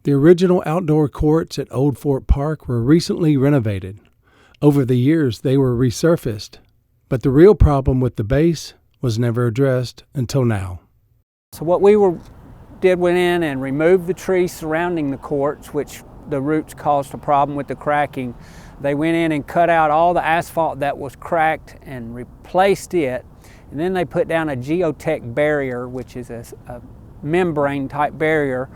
The original outdoor courts at Old Fort Park were recently renovated. Over the years, they were resurfaced, but the real problem with the base was never addressed until now. So what we went in and removed the trees surrounding the courts, which the roots caused a problem with the cracking. They went in and cut out all the asphalt that was cracked and replaced it. And then they put down a geotech barrier, which is a membrane type barrier,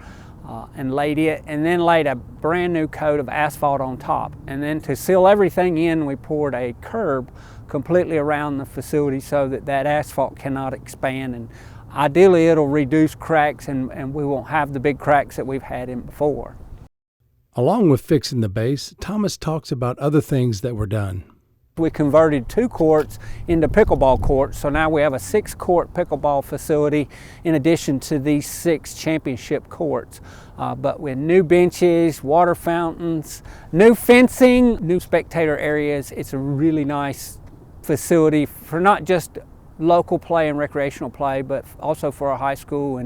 and laid a brand new coat of asphalt on top. And then to seal everything in, we poured a curb completely around the facility so that asphalt cannot expand. And ideally, it'll reduce cracks and we won't have the big cracks that we've had in before. Along with fixing the base, Thomas talks about other things that were done. We converted 2 courts into pickleball courts, so now we have a 6-court pickleball facility in addition to these 6 championship courts. But with new benches, water fountains, new fencing, new spectator areas, it's a really nice facility for not just local play and recreational play, but also for our high school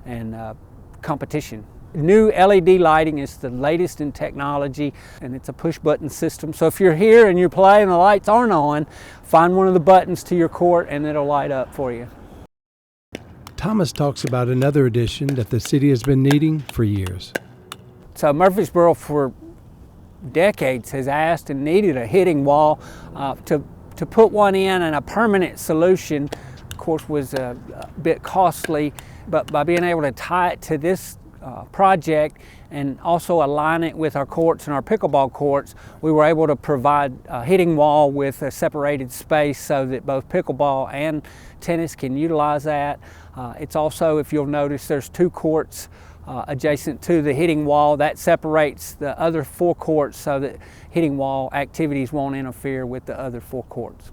and competition. New LED lighting is the latest in technology, and it's a push-button system. So if you're here and you're playing and the lights aren't on, find one of the buttons to your court and it'll light up for you. Thomas talks about another addition that the city has been needing for years. So Murfreesboro for decades has asked and needed a hitting wall. To put one in, and a permanent solution, of course, was a bit costly, but by being able to tie it to this project and also align it with our courts and our pickleball courts, we were able to provide a hitting wall with a separated space so that both pickleball and tennis can utilize that. It's also, if you'll notice, there's 2 courts adjacent to the hitting wall that separates the other 4 courts so that hitting wall activities won't interfere with the other 4 courts.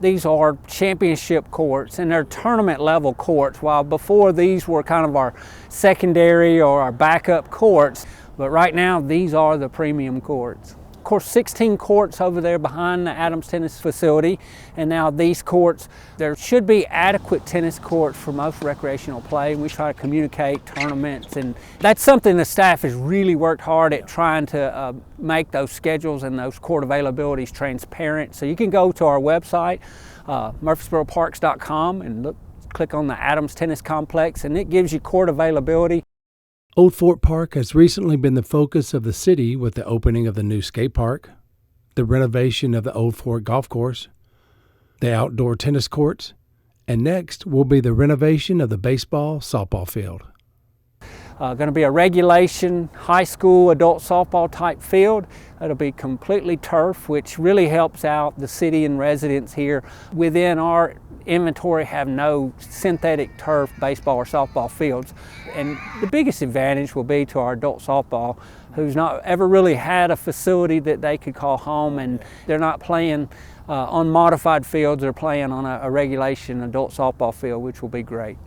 These are championship courts and they're tournament level courts, while before these were kind of our secondary or our backup courts, but right now these are the premium courts. Of course, 16 courts over there behind the Adams Tennis facility, and now these courts, there should be adequate tennis courts for most recreational play. We try to communicate tournaments, and that's something the staff has really worked hard at, trying to make those schedules and those court availabilities transparent. So you can go to our website, murfreesboroparks.com, and click on the Adams Tennis Complex, and it gives you court availability. Old Fort Park has recently been the focus of the city with the opening of the new skate park, the renovation of the Old Fort Golf Course, the outdoor tennis courts, and next will be the renovation of the baseball softball field. Going to be a regulation high school adult softball type field. It'll be completely turf, which really helps out the city and residents here. Within our inventory have no synthetic turf baseball or softball fields. And the biggest advantage will be to our adult softball, who's not ever really had a facility that they could call home, and they're not playing on modified fields, they're playing on a regulation adult softball field, which will be great.